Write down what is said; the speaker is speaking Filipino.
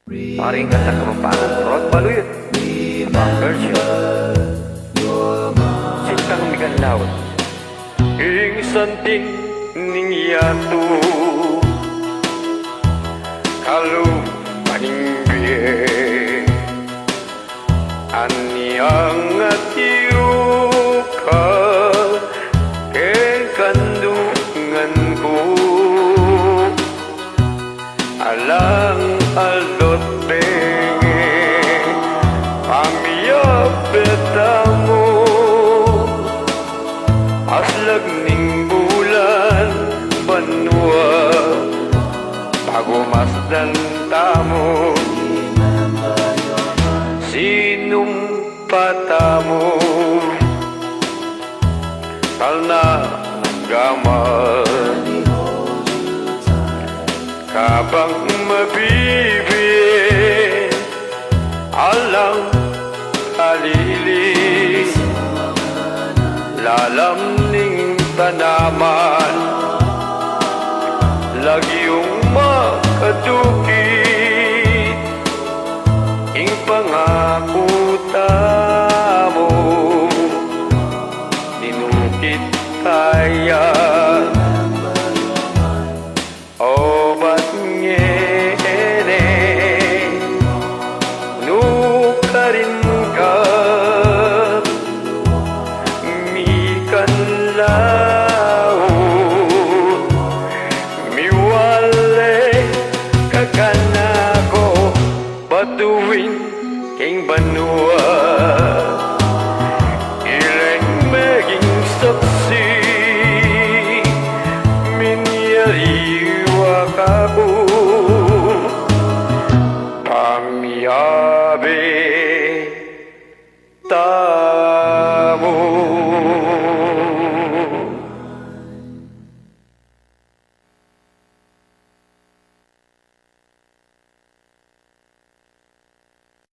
Maring kata kemampanan Rod Baluyot Bang version Sintang mikan laut Ing santing ning yatu Kalau paningbiye Ani angat yuka Ken kandunganku Alang aldot bengi Pamiyap betamu Aslag ning bulan banwa Bago masdan tamo Sinumpatamu Kalna nanggaman Kabang mabibig Alang kalili Lalam ning tanaman Lagi yung makadukit Ing pangako tamo Ninukit kaya Obat ngene Nukarin ka Mikan laut Miwale kakanako Batuin king banua